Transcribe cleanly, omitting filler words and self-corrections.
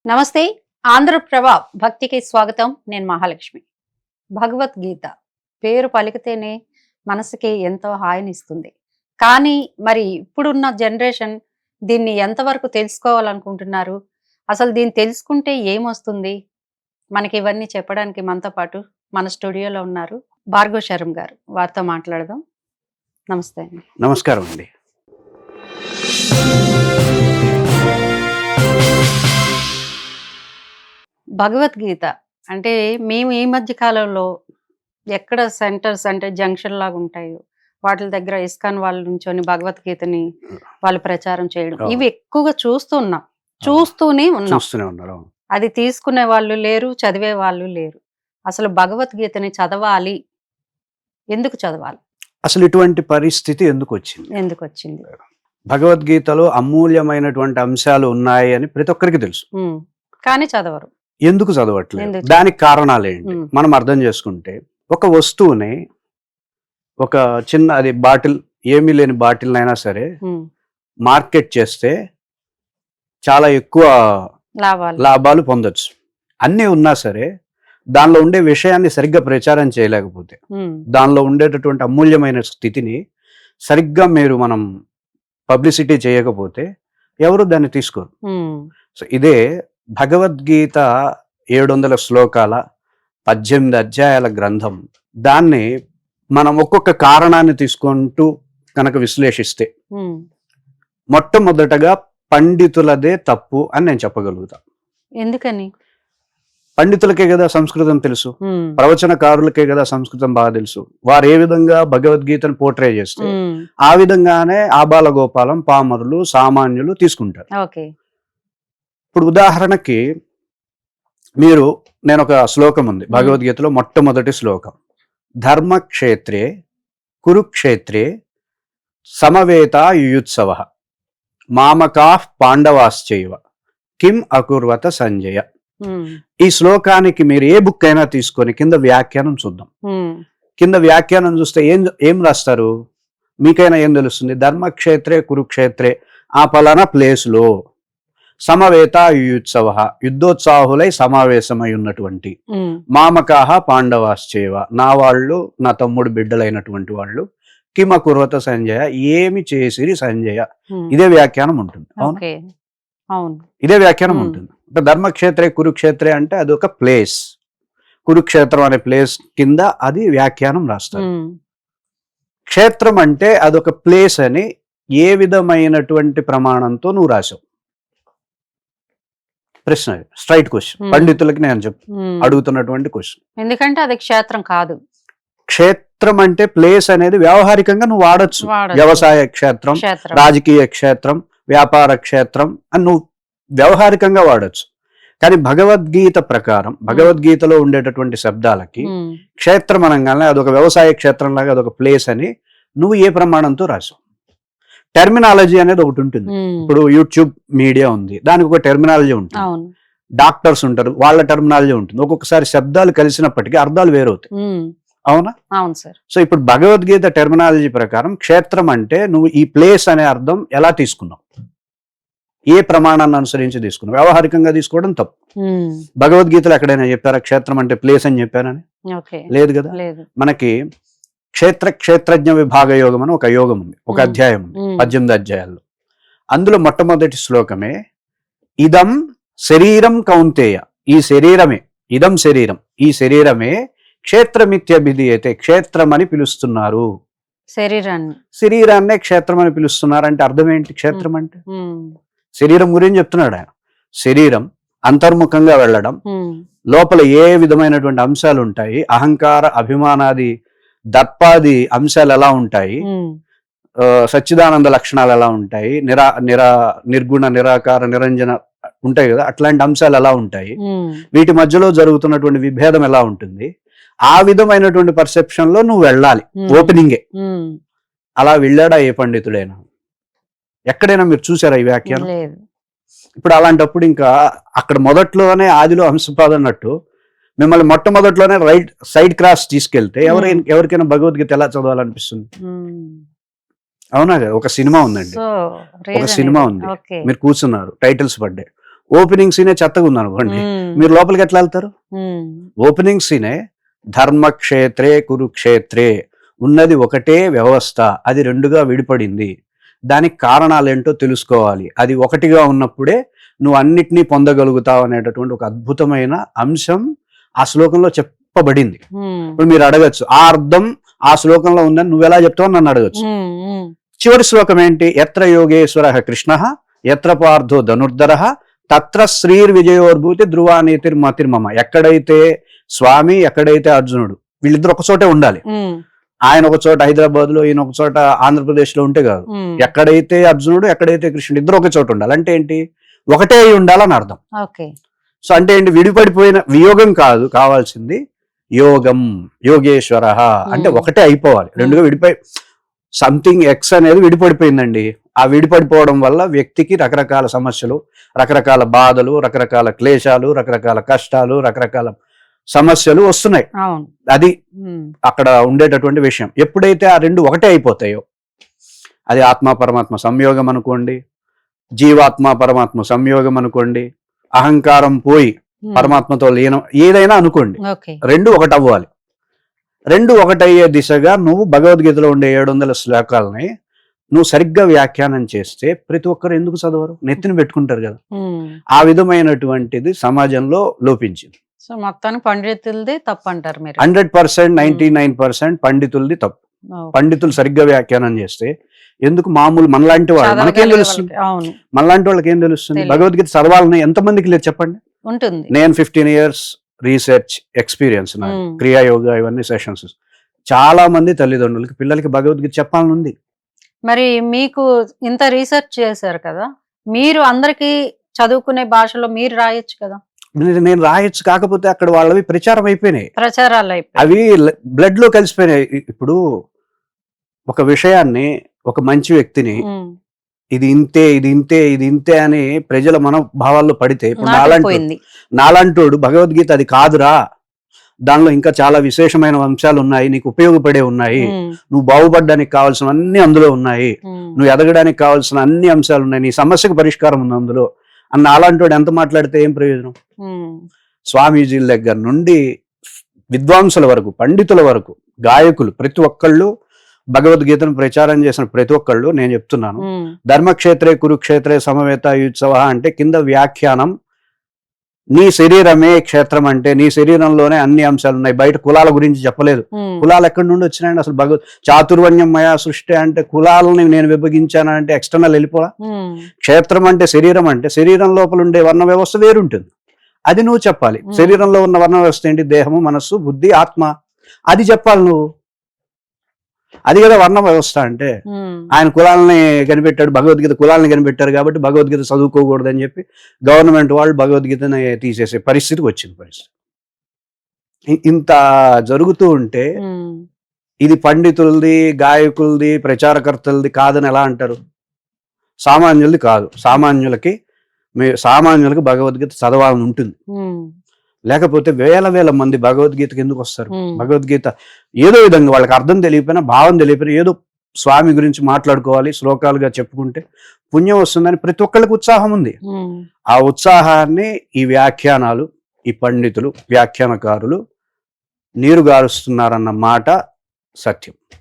నమస్తే. ఆంధ్రప్రభ భక్తికి స్వాగతం. నేను మహాలక్ష్మి. భగవద్గీత పేరు పలికితేనే మనసుకి ఎంతో హాయినిస్తుంది. కానీ మరి ఇప్పుడున్న జనరేషన్ దీన్ని ఎంతవరకు తెలుసుకోవాలనుకుంటున్నారు? అసలు దీన్ని తెలుసుకుంటే ఏమొస్తుంది? మనకి ఇవన్నీ చెప్పడానికి మనతో పాటు మన స్టూడియోలో ఉన్నారు భార్గవ్ శరం గారు. వారితో మాట్లాడదాం. నమస్తే అండి. నమస్కారం అండి. భగవద్గీత అంటే మేము ఈ మధ్య కాలంలో ఎక్కడ సెంటర్స్ అంటే జంక్షన్ లాగా ఉంటాయో వాటి దగ్గర ఇస్కాన్ వాళ్ళు నుంచొని భగవద్గీతని వాళ్ళు ప్రచారం చేయడం ఇవి ఎక్కువగా చూస్తూనే ఉన్నాం. అది తీసుకునే వాళ్ళు లేరు, చదివే వాళ్ళు లేరు. అసలు భగవద్గీతని చదవాలి, ఎందుకు చదవాలి? అసలు ఇటువంటి పరిస్థితి ఎందుకు వచ్చింది? భగవద్గీతలో అమూల్యమైనటువంటి అంశాలు ఉన్నాయి అని ప్రతి ఒక్కరికి తెలుసు, కానీ చదవరు. ఎందుకు చదవట్లేదు? దానికి కారణాలు ఏంటి మనం అర్థం చేసుకుంటే, ఒక వస్తువుని ఒక చిన్న అది బాటిల్, ఏమీ లేని బాటిల్ అయినా సరే మార్కెట్ చేస్తే చాలా ఎక్కువ లాభాలు పొందొచ్చు. అన్నీ ఉన్నా సరే దానిలో ఉండే విషయాన్ని సరిగ్గా ప్రచారం చేయలేకపోతే, దానిలో ఉండేటటువంటి అమూల్యమైన స్థితిని సరిగ్గా మనం పబ్లిసిటీ చేయకపోతే ఎవరు దాన్ని తీసుకోరు. సో ఇదే భగవద్గీత 700 శ్లోకాల 18 అధ్యాయాల గ్రంథం. దాన్ని మనం ఒక్కొక్క కారణాన్ని తీసుకుంటూ కనుక విశ్లేషిస్తే, మొట్టమొదటగా పండితులదే తప్పు అని నేను చెప్పగలుగుతా. ఎందుకని? పండితులకే కదా సంస్కృతం తెలుసు, ప్రవచనకారులకే కదా సంస్కృతం బాగా తెలుసు. వారు ఏ విధంగా భగవద్గీతను పోర్ట్రే చేస్తే ఆ విధంగానే ఆబాల గోపాలం పామరులు సామాన్యులు తీసుకుంటారు. ఇప్పుడు ఉదాహరణకి నేను ఒక శ్లోకం ఉంది భగవద్గీతలో, మొట్టమొదటి శ్లోకం, ధర్మక్షేత్రే కురుక్షేత్రే సమవేత యుయుత్సవ మామకా పాండవాశ్చైవ కిం అకుర్వత సంజయ. ఈ శ్లోకానికి మీరు ఏ బుక్ అయినా తీసుకొని కింద వ్యాఖ్యానం చూద్దాం. కింద వ్యాఖ్యానం చూస్తే ఏం రాస్తారు? మీకైనా ఏం తెలుస్తుంది? ధర్మక్షేత్రే కురుక్షేత్రే ఆ పలానా ప్లేస్లో సమవేత యుయుత్సవ యుద్ధోత్సాహులై సమావేశమై ఉన్నటువంటి మామకాహ పాండవాశ్చైవ నా వాళ్ళు నా తమ్ముడు బిడ్డలైనటువంటి వాళ్ళు కిమ కుర్వత సంజయ ఏమి చేసిరి సంజయ. ఇదే వ్యాఖ్యానం ఉంటుంది. అవును, ఇదే వ్యాఖ్యానం ఉంటుంది. అంటే ధర్మక్షేత్రే కురుక్షేత్రే అంటే అది ఒక ప్లేస్, కురుక్షేత్రం అనే ప్లేస్ కింద అది వ్యాఖ్యానం రాస్తారు. క్షేత్రం అంటే అదొక ప్లేస్ అని ఏ విధమైనటువంటి ప్రమాణంతో నువ్వు రాసావు? ప్రశ్న, స్ట్రైట్ క్వశ్చన్, పండితులకి నేను అడుగుతున్నటువంటి క్వశ్చన్. ఎందుకంటే అది క్షేత్రం కాదు. క్షేత్రం అంటే ప్లేస్ అనేది వ్యావహారికంగా నువ్వు వాడచ్చు. వ్యవసాయ క్షేత్రం, రాజకీయ క్షేత్రం, వ్యాపార క్షేత్రం అని నువ్వు వ్యవహారికంగా వాడచ్చు. కానీ భగవద్గీత ప్రకారం భగవద్గీతలో ఉండేటటువంటి శబ్దాలకి క్షేత్రం అనగానే అదొక వ్యవసాయ క్షేత్రం లాగా అదొక ప్లేస్ అని నువ్వు ఏ ప్రమాణంతో రాసావు? టెర్మినాలజీ అనేది ఒకటి ఉంటుంది. ఇప్పుడు యూట్యూబ్ మీడియా ఉంది, దానికి ఒక టెర్మినాలజీ ఉంటుంది. డాక్టర్స్ ఉంటారు, వాళ్ళ టెర్మినాలజీ ఉంటుంది. ఒక్కొక్కసారి శబ్దాలు కలిసినప్పటికీ అర్థాలు వేరవుతాయి. అవునా? అవును సార్. సో ఇప్పుడు భగవద్గీత టెర్మినాలజీ ప్రకారం క్షేత్రం అంటే నువ్వు ఈ ప్లేస్ అనే అర్థం ఎలా తీసుకున్నావు? ఏ ప్రమాణాన్ని అనుసరించి తీసుకున్నావు? వ్యవహారికంగా తీసుకోవడం తప్పు. భగవద్గీతలో ఎక్కడైనా చెప్పారా క్షేత్రం అంటే ప్లేస్ అని చెప్పారని? లేదు కదా. మనకి క్షేత్రజ్ఞ విభాగ యోగం అని ఒక యోగం ఉంది, ఒక అధ్యాయం ఉంది 18 అధ్యాయాల్లో. అందులో మొట్టమొదటి శ్లోకమే ఇదం శరీరం కౌంతేయ, ఈ శరీరమే, ఇదం శరీరం, ఈ శరీరమే క్షేత్రమిత్యభిధీయతే, క్షేత్రం అని పిలుస్తున్నారు. శరీరాన్నే క్షేత్రం అని పిలుస్తున్నారు అంటే అర్థం ఏంటి? క్షేత్రం అంటే శరీరం గురించి చెప్తున్నాడు ఆయన. శరీరం అంతర్ముఖంగా వెళ్ళడం, లోపల ఏ విధమైనటువంటి అంశాలు ఉంటాయి, అహంకార అభిమానాది దర్పాది అంశాలు ఎలా ఉంటాయి, సచ్చిదానంద లక్షణాలు ఎలా ఉంటాయి, నిర్గుణ నిరాకార నిరంజన ఉంటాయి కదా, అట్లాంటి అంశాలు ఎలా ఉంటాయి, వీటి మధ్యలో జరుగుతున్నటువంటి విభేదం ఎలా ఉంటుంది, ఆ విధమైనటువంటి పర్సెప్షన్ లో నువ్వు వెళ్ళాలి. ఓపెనింగే. అలా వెళ్ళాడా ఏ పండితుడైనా? ఎక్కడైనా మీరు చూసారా ఈ వ్యాఖ్యానం? ఇప్పుడు అలాంటప్పుడు ఇంకా అక్కడ మొదట్లోనే ఆదిలో హంసపాద అన్నట్టు మిమ్మల్ని మొట్టమొదట్లోనే రైట్ సైడ్ క్రాస్ తీసుకెళ్తే ఎవరికైనా భగవద్గీత ఎలా చదవాలనిపిస్తుంది? అవునా కదా. ఒక సినిమా ఉందండి, ఒక సినిమా ఉంది, మీరు కూర్చున్నారు, టైటిల్స్ పడ్డాయి, ఓపెనింగ్ సీనే చెత్తగా ఉంది అనుకోండి, మీరు లోపలికి ఎట్లా వెళ్తారు? ఓపెనింగ్ సీనే ధర్మక్షేత్రే కురుక్షేత్రే ఉన్నది ఒకటే వ్యవస్థ, అది రెండుగా విడిపడింది, దానికి కారణాలు ఏంటో తెలుసుకోవాలి, అది ఒకటిగా ఉన్నప్పుడే నువ్వు అన్నిటినీ పొందగలుగుతావు అనేటటువంటి ఒక అద్భుతమైన అంశం ఆ శ్లోకంలో చెప్పబడింది. ఇప్పుడు మీరు అడగచ్చు, ఆ అర్థం ఆ శ్లోకంలో ఉందని నువ్వు ఎలా చెప్తావు నన్ను అడగచ్చు. చివరి శ్లోకం ఏంటి? ఎత్ర యోగేశ్వర కృష్ణ ఎత్ర పార్థో ధనుర్ధర తత్ర శ్రీర్ విజయోర్భూతి ధ్రువానీతిర్మతిర్మమ. ఎక్కడైతే స్వామి, ఎక్కడైతే అర్జునుడు, వీళ్ళిద్దరు ఒక చోటే ఉండాలి. ఆయన ఒక చోట హైదరాబాద్ లో, ఈయన ఒక చోట ఆంధ్రప్రదేశ్ లో ఉంటే కాదు. ఎక్కడైతే అర్జునుడు, ఎక్కడైతే కృష్ణుడు, ఇద్దరు ఒక చోట ఉండాలి. అంటే ఏంటి? ఒకటే అయి ఉండాలని అర్థం. సో అంటే ఏంటి? విడిపడిపోయిన వియోగం కాదు, కావాల్సింది యోగం. యోగేశ్వర అంటే ఒకటే అయిపోవాలి, రెండుగా విడిపోయి సంథింగ్ ఎక్స్ అనేది విడిపడిపోయిందండి. ఆ విడిపడిపోవడం వల్ల వ్యక్తికి రకరకాల సమస్యలు, రకరకాల బాధలు, రకరకాల క్లేశాలు, రకరకాల కష్టాలు, రకరకాల సమస్యలు వస్తున్నాయి. అది అక్కడ ఉండేటటువంటి విషయం. ఎప్పుడైతే ఆ రెండు ఒకటే అయిపోతాయో, అది ఆత్మ పరమాత్మ సంయోగం అనుకోండి, జీవాత్మ పరమాత్మ సంయోగం అనుకోండి, అహంకారం పోయి పరమాత్మతో లీనం, ఏదైనా అనుకోండి, రెండు ఒకటి అవ్వాలి. రెండు ఒకటయ్యే దిశగా నువ్వు భగవద్గీతలో ఉండే 700 శ్లోకాలని నువ్వు సరిగ్గా వ్యాఖ్యానం చేస్తే ప్రతి ఒక్కరు ఎందుకు చదవరు? నెత్తిని పెట్టుకుంటారు కదా. ఆ విధమైనటువంటిది సమాజంలో లోపించింది. సో మొత్తానికి పండితులది తప్పు అంటారు మీరు? 100%, 99% పండితులది తప్పు. పండితులు సరిగ్గా వ్యాఖ్యానం చేస్తే ఎందుకు మామూలు మనలాంటి వాళ్ళు, మనకేం తెలుస్తుంది? మనలాంటి వాళ్ళకి ఏం తెలుస్తుంది? భగవద్గీత చదవాలని ఎంతమందికి లేదు చెప్పండి? ఉంటుంది. నేను 15 years రీసెర్చ్ ఎక్స్పీరియన్స్, క్రియాయోగ ఇవన్నీ సెషన్స్. చాలా మంది తల్లిదండ్రులకి పిల్లలకి భగవద్గీత చెప్పాలని ఉంది. మరి మీకు ఇంత రీసెర్చ్ చేశారు కదా, మీరు అందరికి చదువుకునే భాషలో మీరు రాయొచ్చు కదా? నేను రాయొచ్చు, కాకపోతే అక్కడ వాళ్ళవి ప్రచారం అయిపోయినాయి, ప్రచారాలు అవి బ్లడ్ లో కలిసిపోయినాయి. ఇప్పుడు ఒక విషయాన్ని, ఒక మంచి వ్యక్తిని ఇది ఇంతే, ఇది ఇంతే, ఇది ఇంతే అని ప్రజల మనోభావాల్లో పడితే, ఇప్పుడు నాలాంటోడు భగవద్గీత అది కాదురా, దానిలో ఇంకా చాలా విశేషమైన అంశాలు ఉన్నాయి, నీకు ఉపయోగపడే ఉన్నాయి, నువ్వు బాగుపడడానికి కావాల్సిన అన్ని అందులో ఉన్నాయి, నువ్వు ఎదగడానికి కావాల్సిన అన్ని అంశాలు ఉన్నాయి, నీ సమస్యకు పరిష్కారం ఉంది అందులో అన్న అలాంటోడు ఎంత మాట్లాడితే ఏం ప్రయోజనం? స్వామీజీల దగ్గర నుండి విద్వాంసుల వరకు, పండితుల వరకు, గాయకులు, ప్రతి ఒక్కళ్ళు భగవద్గీతను ప్రచారం చేసిన ప్రతి ఒక్కళ్ళు, నేను చెప్తున్నాను, ధర్మక్షేత్రే కురుక్షేత్రే సమవేత యుత్సవ అంటే కింద వ్యాఖ్యానం, నీ శరీరమే క్షేత్రం అంటే నీ శరీరంలోనే అన్ని అంశాలు ఉన్నాయి, బయట కులాల గురించి చెప్పలేదు. కులాలు ఎక్కడి నుండి వచ్చినాయండి? అసలు చాతుర్వర్ణ్యం మయా సృష్టి అంటే కులాలని నేను విభజించానంటే ఎక్స్టర్నల్ వెళ్ళిపోవా? క్షేత్రం అంటే శరీరం, అంటే శరీరం లోపల ఉండే వర్ణ వ్యవస్థ వేరుంటుంది, అది నువ్వు చెప్పాలి. శరీరంలో ఉన్న వర్ణ వ్యవస్థ ఏంటి? దేహము, మనస్సు, బుద్ధి, ఆత్మ, అది చెప్పాలి నువ్వు. అది కదా వర్ణ వ్యవస్థ అంటే. ఆయన కులాలని కనిపెట్టాడు, భగవద్గీత కులాలని కనిపెట్టారు కాబట్టి భగవద్గీత చదువుకోకూడదు అని చెప్పి గవర్నమెంట్ వాళ్ళు భగవద్గీతని తీసేసే పరిస్థితికి వచ్చింది. ఇంత జరుగుతూ ఉంటే ఇది పండితులది, గాయకులది, ప్రచారకర్తలది కాదని ఎలా అంటారు? సామాన్యులది కాదు. సామాన్యులకి భగవద్గీత చదవాలని ఉంటుంది, లేకపోతే వేల వేల మంది భగవద్గీతకి ఎందుకు వస్తారు? భగవద్గీత ఏదో విధంగా వాళ్ళకి అర్థం తెలియపోయినా, భావం తెలియపోయినా, ఏదో స్వామి గురించి మాట్లాడుకోవాలి, శ్లోకాలుగా చెప్పుకుంటే పుణ్యం వస్తుందని ప్రతి ఒక్కళ్ళకి ఉత్సాహం ఉంది. ఆ ఉత్సాహాన్ని ఈ వ్యాఖ్యానాలు, ఈ పండితులు, వ్యాఖ్యానకారులు నీరుగారుస్తున్నారన్న మాట సత్యం.